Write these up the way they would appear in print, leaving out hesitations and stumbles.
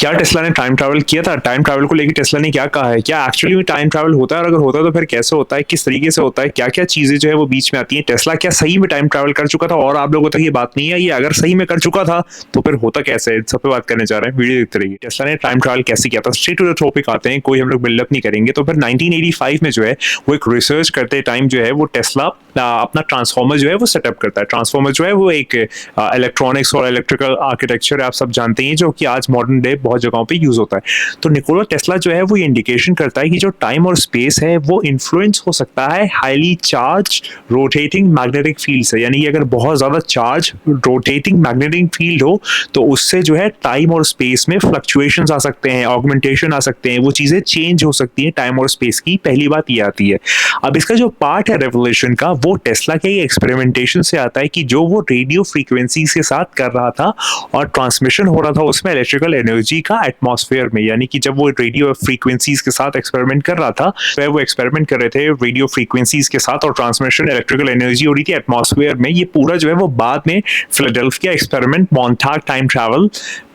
क्या टेस्ला ने time travel किया था? टाइम ट्रैवल को लेके टेस्ला ने क्या कहा है? क्या एक्चुअली में टाइम ट्रैवल होता है और अगर होता है तो फिर कैसे होता है? किस तरीके से होता है? क्या-क्या चीज़ें जो है वो बीच में आती हैं? टेस्ला क्या सही में टाइम ट्रैवल कर चुका था और आप लोगों तक ये बात नहीं आई? या अगर सही में कर चुका था तो फिर होता कैसे है? इन सब पे बात करने जा रहे हैं, वीडियो देखते रहिए। टेस्ला ने टाइम ट्रैवल कैसे किया था? स्ट्रेट टू द टॉपिक आते हैं, कोई हम लोग बिल्डअप नहीं करेंगे। तो फिर 1985 में जो है वो एक रिसर्च करते टाइम जो है वो टेस्ला अपना ट्रांसफॉर्मर जो है वो सेटअप करता है। ट्रांसफॉर्मर जो है वो एक इलेक्ट्रॉनिक्स और इलेक्ट्रिकल आर्किटेक्चर आप सब जानते हैं जो कि आज मॉडर्न डे बहुत जगहों पे यूज होता है। तो निकोला टेस्ला जो है वो ये इंडिकेशन करता है कि जो टाइम और स्पेस है वो इन्फ्लुएंस हो सकता है highly charge rotating magnetic field से। यानी कि अगर बहुत ज्यादा चार्ज रोटेटिंग मैग्नेटिक फील्ड हो तो उससे जो है टाइम और स्पेस में फ्लक्चुएशंस आ सकते हैं, ऑगमेंटेशन आ सकते हैं, वो चीजें चेंज हो सकती हैं टाइम और स्पेस की। पहली बात ये आती है। अब इसका जो पार्ट है रेवोल्यूशन का वो टेस्ला के एक्सपेरिमेंटेशन से आता है कि जो वो रेडियो फ्रीक्वेंसी के साथ कर रहा था और ट्रांसमिशन हो रहा था उसमें इलेक्ट्रिकल एनर्जी का एटमॉस्फेयर में। यानी कि जब वो रेडियो फ्रीक्वेंसीज के साथ एक्सपेरिमेंट कर रहा था तो वो एक्सपेरिमेंट कर रहे थे रेडियो फ्रीक्वेंसीज के साथ और ट्रांसमिशन इलेक्ट्रिकल एनर्जी हो रही थी एटमॉस्फेयर में। ये पूरा जो है वो बाद में Philadelphia experiment Montauk time travel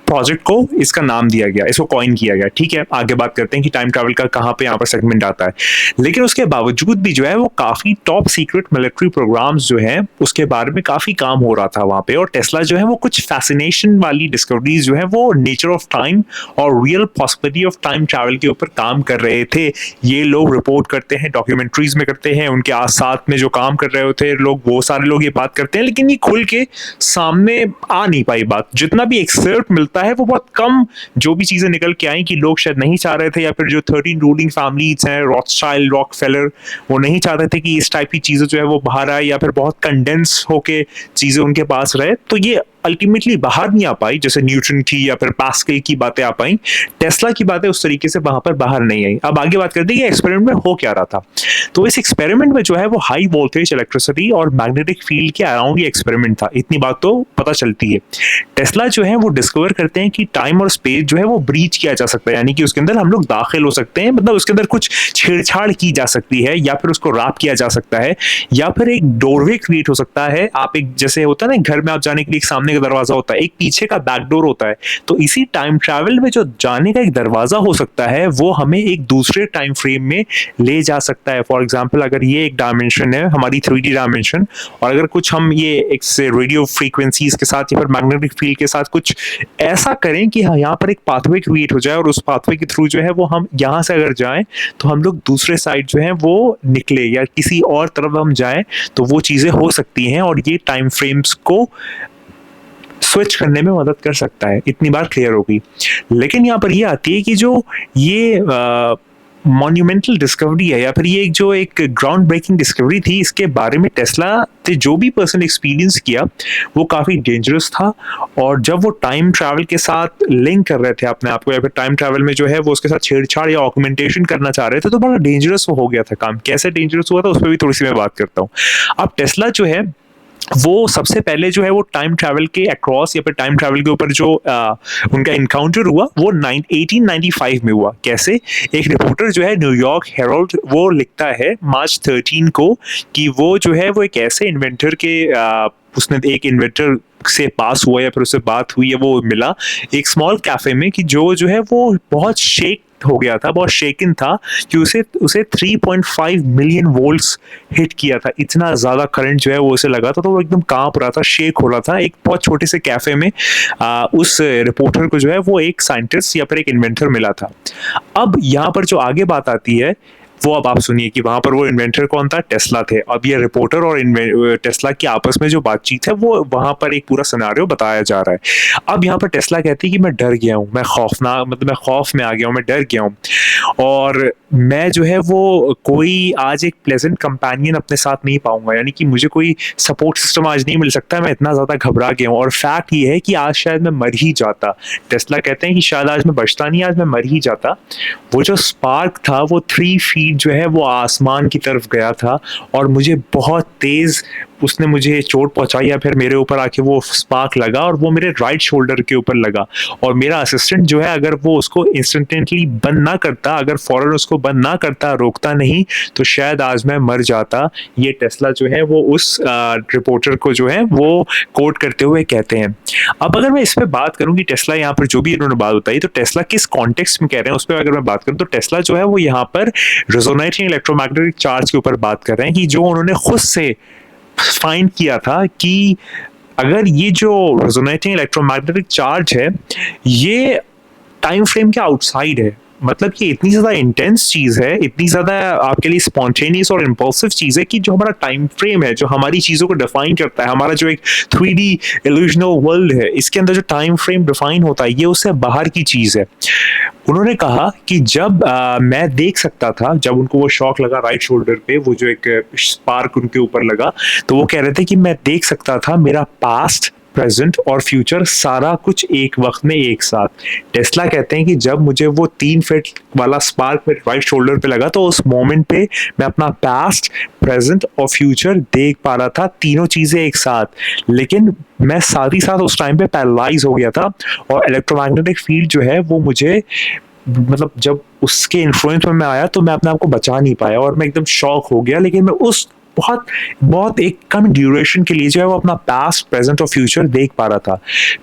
project को इसका नाम दिया गया, इसको कॉइन किया गया। ठीक है, आगे बात करते हैं कि टाइम ट्रैवल का कहाँ पे यहाँ पर सेगमेंट आता है। लेकिन उसके बावजूद भी जो है वो काफी टॉप सीक्रेट मिलिट्री प्रोग्राम्स जो है उसके बारे में काफी काम हो रहा था वहां पे। और टेस्ला जो है वो कुछ फैसिनेशन वाली डिस्कवरीज जो है वो नेचर ऑफ टाइम और real possibility of time travel के ऊपर काम कर रहे थे। ये लोग रिपोर्ट करते हैं, डॉक्यूमेंट्रीज में करते हैं, उनके साथ में जो काम कर रहे होते हैं लोग, वो सारे लोग ये बात करते हैं। लेकिन ये खुल के सामने आ नहीं पाई बात। जितना भी एक्सर्ट मिलता है वो बहुत कम जो भी चीजें निकल के आई कि लोग शायद नहीं चाह रहे थे, या फिर जो 13 रूलिंग फैमिलीज हैं, रॉथस्चाइल्ड, रॉकफेलर, वो नहीं चाहते थे कि इस टाइप की चीजें जो है वो बाहर आए या फिर बहुत कंडेंस होके चीजें उनके पास रहे। तो ये अल्टीमेटली बाहर नहीं आ पाई। जैसे न्यूटन की या फिर पास्कल की बातें आ पाई, टेस्ला की बातें उस तरीके से वहां पर बाहर नहीं आई। अब आगे बात करते हैं कि एक्सपेरिमेंट में हो क्या रहा था। तो इस एक्सपेरिमेंट में जो है वो हाई वोल्टेज इलेक्ट्रिसिटी और मैग्नेटिक फील्ड के अराउंड ये एक्सपेरिमेंट था। इतनी बात तो पता चलती है। टेस्ला जो है वो डिस्कवर करते हैं कि टाइम और स्पेस जो है वो ब्रीच किया जा सकता है, यानी कि उसके अंदर हम लोग दाखिल हो सकते हैं, मतलब उसके अंदर कुछ छेड़छाड़ की जा सकती है, या फिर उसको रैप किया जा सकता है, या फिर एक डोरवे क्रिएट हो सकता है। आप एक जैसे होता है ना घर में आप जाने के लिए एक सामने का दरवाजा होता है, एक पीछे का बैकडोर होता है। तो इसी टाइम ट्रैवल में जो जाने का एक दरवाजा हो सकता है वो हमें एक दूसरे टाइम फ्रेम में ले जा सकता है। फॉर एग्जाम्पल अगर ये एक डायमेंशन है हमारी 3D डायमेंशन, और अगर कुछ हम ये एक रेडियो फ्रीक्वेंसीज के साथ या फिर मैग्नेटिक फील्ड के साथ कुछ ऐसा करें कि हाँ यहाँ पर एक पाथवे क्रिएट हो जाए और उस पाथवे के थ्रू जो है वो हम यहाँ से अगर जाएं तो हम लोग दूसरे साइड जो है वो निकले, या किसी और तरफ हम जाएं तो वो चीजें हो सकती हैं और ये टाइम फ्रेम्स को स्विच करने में मदद कर सकता है। इतनी बार क्लियर होगी। लेकिन यहाँ पर ये आती है कि जो ये मॉन्यूमेंटल डिस्कवरी है या फिर ये जो एक ग्राउंड ब्रेकिंग डिस्कवरी थी, इसके बारे में टेस्ला ने जो भी पर्सन एक्सपीरियंस किया वो काफ़ी डेंजरस था। और जब वो टाइम ट्रैवल के साथ लिंक कर रहे थे अपने आप को, या फिर टाइम ट्रैवल में जो है वो उसके साथ छेड़छाड़ या ऑगमेंटेशन करना चाह रहे थे, तो बड़ा डेंजरस हो गया था काम। कैसे डेंजरस हुआ था उस पर भी थोड़ी सी मैं बात करता हूँ। अब टेस्ला जो है वो सबसे पहले जो है वो टाइम ट्रैवल के अक्रॉस या फिर टाइम ट्रैवल के ऊपर जो उनका इनकाउंटर हुआ वो 1895 में हुआ। कैसे? एक रिपोर्टर जो है न्यूयॉर्क हेराल्ड वो लिखता है मार्च 13 को कि वो जो है वो एक ऐसे इन्वेंटर के उसने एक इन्वेंटर से पास हुआ या फिर उससे बात हुई है, वो मिला एक स्मॉल कैफे में कि जो है वो बहुत शेक हो गया था, बहुत शेकिन था कि उसे 3.5 मिलियन वोल्ट्स हिट किया था। इतना ज्यादा करंट जो है वो उसे लगा था, तो वो एकदम कांप रहा था, शेक हो रहा था एक बहुत छोटे से कैफे में। उस रिपोर्टर को जो है वो एक साइंटिस्ट या फिर एक इन्वेंटर मिला था। अब यहाँ पर जो आगे बात आती है वो अब आप सुनिए कि वहां पर वो इन्वेंटर कौन था? टेस्ला थे। अब ये रिपोर्टर और टेस्ला की आपस में जो बातचीत है वो वहां पर एक पूरा सिनेरियो बताया जा रहा है। अब यहाँ पर टेस्ला कहती है कि मैं डर गया हूँ, मैं खौफनाक, मतलब मैं खौफ में आ गया हूँ, मैं डर गया हूँ, और मैं जो है वो कोई आज एक प्लेजेंट कंपेनियन अपने साथ नहीं पाऊंगा, यानी कि मुझे कोई सपोर्ट सिस्टम आज नहीं मिल सकता, मैं इतना ज्यादा घबरा गया हूँ। और फैक्ट ये है कि आज शायद मैं मर ही जाता। टेस्ला कहते हैं कि शायद आज मैं बचता नहीं, आज मैं मर ही जाता। वो जो स्पार्क था वो 3 फीट जो है वो आसमान की तरफ गया था और मुझे बहुत तेज उसने मुझे चोट पहुँचाई या फिर मेरे ऊपर आके वो स्पार्क लगा और वो मेरे राइट शोल्डर के ऊपर लगा और मेरा असिस्टेंट जो है अगर वो उसको इंस्टेंटेनटली बंद ना करता, अगर फ़ौरन उसको बंद ना करता, रोकता नहीं, तो शायद आज मैं मर जाता। ये टेस्ला जो है वो उस रिपोर्टर को जो है वो कोट करते हुए कहते हैं। अब अगर मैं इस पे बात करूँ कि टेस्ला यहाँ पर जो भी इन्होंने बात बताई, तो टेस्ला किस कॉन्टेक्स्ट में कह रहे हैं, उस पे अगर मैं बात करूँ, तो टेस्ला जो है वो यहाँ पर रेजोनेटिंग इलेक्ट्रोमैग्नेटिक चार्ज के ऊपर बात कर रहे हैं कि जो उन्होंने खुद से फाइंड किया था कि अगर ये जो रेजोनेटिंग इलेक्ट्रोमैग्नेटिक चार्ज है, ये टाइम फ्रेम के आउटसाइड है। मतलब कि इतनी ज़्यादा इंटेंस चीज़ है, इतनी ज़्यादा आपके लिए स्पॉन्टेनियस और इम्पल्सिव चीज़ है कि जो हमारा टाइम फ्रेम है, जो हमारी चीज़ों को डिफाइन करता है, हमारा जो एक 3D इल्यूजनल वर्ल्ड है, इसके अंदर जो टाइम फ्रेम डिफाइन होता है, ये उससे बाहर की चीज़ है। उन्होंने कहा कि जब मैं देख सकता था, जब उनको वो शॉक लगा राइट शोल्डर पे, वो जो एक स्पार्क उनके ऊपर लगा, तो वो कह रहे थे कि मैं देख सकता था मेरा पास्ट, प्रेजेंट और फ्यूचर सारा कुछ एक वक्त में एक साथ। टेस्ला कहते हैं कि जब मुझे वो 3 फीट वाला स्पार्क मेरे राइट शोल्डर पे लगा, तो उस मोमेंट पे मैं अपना पास्ट, प्रेजेंट और फ्यूचर देख पा रहा था, तीनों चीज़ें एक साथ। लेकिन मैं साथ ही साथ उस टाइम पे पैरालाइज़ हो गया था और इलेक्ट्रोमैग्नेटिक फील्ड जो है वो मुझे, मतलब जब उसके इन्फ्लुएंस में मैं आया तो मैं अपने आप को बचा नहीं पाया और मैं एकदम शॉक हो गया। लेकिन मैं उस बहुत बहुत एक कम ड्यूरेशन के लिए जो है वो अपना पास्ट, प्रेजेंट और फ्यूचर देख पा रहा था।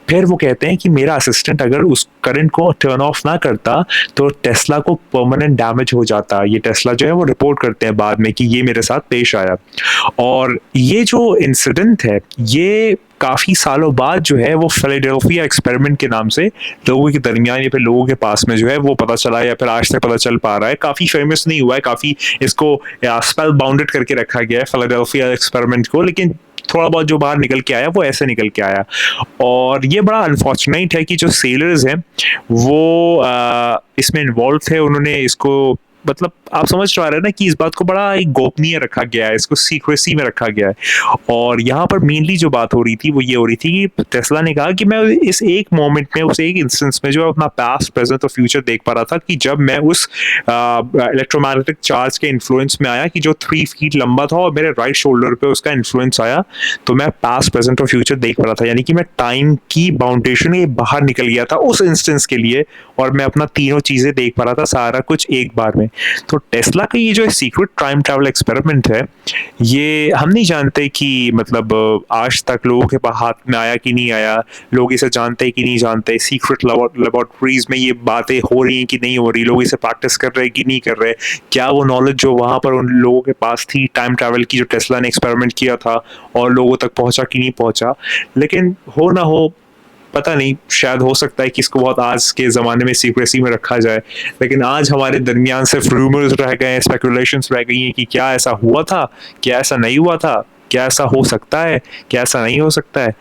फिर वो कहते हैं कि मेरा असिस्टेंट अगर उस करंट को टर्न ऑफ ना करता तो टेस्ला को परमानेंट डैमेज हो जाता। ये टेस्ला जो है वो रिपोर्ट करते हैं बाद में कि ये मेरे साथ पेश आया। और ये जो इंसिडेंट है, ये काफ़ी सालों बाद जो है वो फिलाडेल्फिया एक्सपेरिमेंट के नाम से लोगों के दरमियान या फिर लोगों के पास में जो है वो पता चला या फिर आज तक पता चल पा रहा है। काफ़ी फेमस नहीं हुआ है, काफ़ी इसको स्पेल बाउंडेड करके रखा गया है फिलाडेल्फिया एक्सपेरिमेंट को, लेकिन थोड़ा बहुत जो बाहर निकल के आया वो ऐसे निकल के आया। और ये बड़ा अनफॉर्चुनेट है कि जो सेलर्स हैं वो इसमें इन्वॉल्व थे, उन्होंने इसको, मतलब आप समझ पा रहे हैं ना कि इस बात को बड़ा एक गोपनीय रखा गया है, इसको सीक्रेसी में रखा गया है। और यहाँ पर मेनली जो बात हो रही थी वो ये हो रही थी कि टेस्ला ने कहा कि मैं इस एक मोमेंट में, उस एक इंस्टेंस में जो है अपना पास्ट, प्रेजेंट और फ्यूचर देख पा रहा था कि जब मैं उस इलेक्ट्रोमैग्नेटिक चार्ज के इन्फ्लुएंस में आया कि जो 3 फीट लंबा था और मेरे राइट शोल्डर पे उसका इन्फ्लुएंस आया, तो मैं पास्ट, प्रेजेंट और फ्यूचर देख पा रहा था। यानी कि मैं टाइम की बाउंडेशन के बाहर निकल गया था उस इंस्टेंस के लिए और मैं अपना तीनों चीज़ें देख पा रहा था, सारा कुछ एक बार में। तो टेस्ला का ये जो सीक्रेट टाइम ट्रैवल एक्सपेरिमेंट है, ये हम नहीं जानते कि मतलब आज तक लोगों के हाथ में आया कि नहीं आया, लोग इसे जानते कि नहीं जानते, सीक्रेट लेबोरेटरीज में ये बातें हो रही हैं कि नहीं हो रही, लोग इसे प्रैक्टिस कर रहे हैं कि नहीं कर रहे, क्या वो नॉलेज जो वहाँ पर उन लोगों के पास थी टाइम ट्रैवल की, जो टेस्ला ने एक्सपेरिमेंट किया था, और लोगों तक पहुँचा कि नहीं पहुँचा। लेकिन हो ना हो, पता नहीं, शायद हो सकता है कि इसको बहुत आज के ज़माने में सीक्रेसी में रखा जाए, लेकिन आज हमारे दरमियान सिर्फ रूमर्स रह गए हैं, स्पेकुलेशंस रह गई हैं कि क्या ऐसा हुआ था, क्या ऐसा नहीं हुआ था, क्या ऐसा हो सकता है, क्या ऐसा नहीं हो सकता है।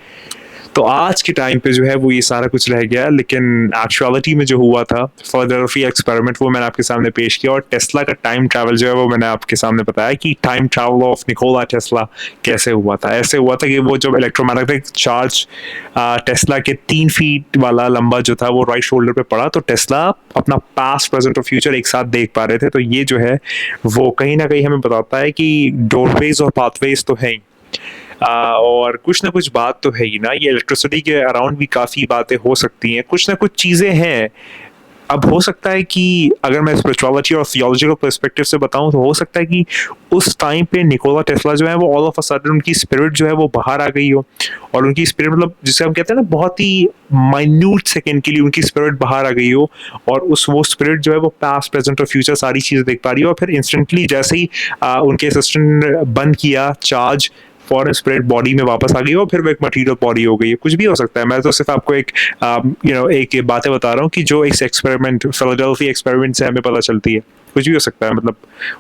तो आज के टाइम पे जो है वो ये सारा कुछ रह गया, लेकिन एक्चुअलिटी में जो हुआ था फिलाडेल्फिया एक्सपेरिमेंट, वो मैंने आपके सामने पेश किया। और टेस्ला का टाइम ट्रैवल जो है वो मैंने आपके सामने बताया कि time travel of Nikola Tesla कैसे हुआ था। ऐसे हुआ था कि वो जब इलेक्ट्रोमैग्नेटिक चार्ज टेस्ला के 3 फीट वाला लंबा जो था वो राइट शोल्डर पे पड़ा, तो टेस्ला अपना पास्ट, प्रेजेंट और फ्यूचर एक साथ देख पा रहे थे। तो ये जो है वो कहीं ना कहीं हमें बताता है कि डोरवेज और पाथवेज तो है ही, और कुछ ना कुछ बात तो है ही ना। ये इलेक्ट्रिसिटी के अराउंड भी काफ़ी बातें हो सकती हैं, कुछ ना कुछ चीज़ें हैं। अब हो सकता है कि अगर मैं स्पिरिचुअलिटी और थियोलॉजिकल पर्सपेक्टिव से बताऊं, तो हो सकता है कि उस टाइम पे निकोला टेस्ला जो है वो ऑल ऑफ अ सडन उनकी स्पिरिट जो है वो बाहर आ गई हो, और उनकी स्पिरिट, मतलब जिसे हम कहते हैं ना, बहुत ही माइन्यूट सेकेंड के लिए उनकी स्पिरिट बाहर आ गई हो, और वो स्पिरिट जो है वो पास्ट, प्रेजेंट और फ्यूचर सारी चीज़ें देख पा रही हो। और फिर इंस्टेंटली जैसे ही उनके असिस्टेंट बंद किया चार्ज, फॉरन स्पिरिट बॉडी में वापस आ गई हो, फिर वो एक मटीरियल बॉडी हो गई है। कुछ भी हो सकता है, मैं तो सिर्फ आपको एक एक बातें बता रहा हूँ कि जो इस एक्सपेरिमेंट, फिलाडेल्फिया एक्सपेरिमेंट से हमें पता चलती है। कुछ भी हो सकता है, मतलब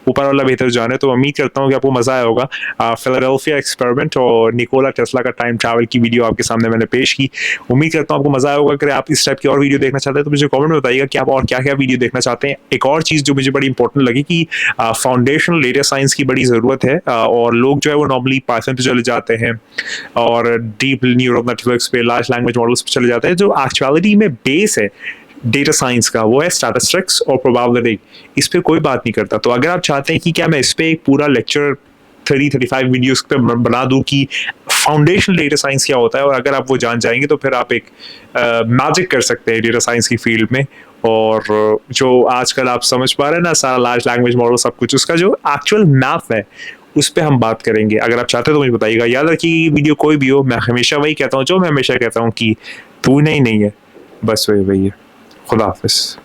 ऊपर वाला बेहतर जाने। तो उम्मीद करता हूँ कि आपको मजा आया होगा। फिलाडेल्फिया एक्सपेरिमेंट और निकोला टेस्ला का टाइम ट्रैवल की वीडियो आपके सामने मैंने पेश की। उम्मीद करता हूँ आपको मजा आया होगा। अगर आप इस टाइप की और वीडियो देखना चाहते हैं तो मुझे कमेंट में बताइएगा कि आप और क्या क्या वीडियो देखना चाहते हैं। एक और चीज़ जो मुझे बड़ी इंपॉर्टेंट लगी कि फाउंडेशनल डेटा साइंस की बड़ी ज़रूरत है, और लोग जो है वो नॉर्मली पाइथन पे चले जाते हैं और डीप न्यूरल नेटवर्क्स पे, लार्ज लैंग्वेज मॉडल्स पे चले जाते हैं। जो एक्चुअलिटी में बेस है डेटा साइंस का, वो है स्टैटिस्टिक्स और प्रोबेबिलिटी। इस पे कोई बात नहीं करता। तो अगर आप चाहते हैं कि क्या मैं इस पे एक पूरा लेक्चर 30-35 वीडियोस पे बना दूं कि फाउंडेशनल डेटा साइंस क्या होता है, और अगर आप वो जान जाएंगे तो फिर आप एक मैजिक कर सकते हैं डेटा साइंस की फील्ड में। और जो आजकल आप समझ पा रहे हैं ना, सारा लार्ज लैंग्वेज मॉडल सब कुछ, उसका जो एक्चुअल मैप है उस पे हम बात करेंगे। अगर आप चाहते हो तो मुझे बताइएगा। याद रखिए वीडियो कोई भी हो, मैं हमेशा वही कहता हूँ जो मैं हमेशा कहता हूँ कि तू नहीं है, बस वही वही है। खुदा हाफिज।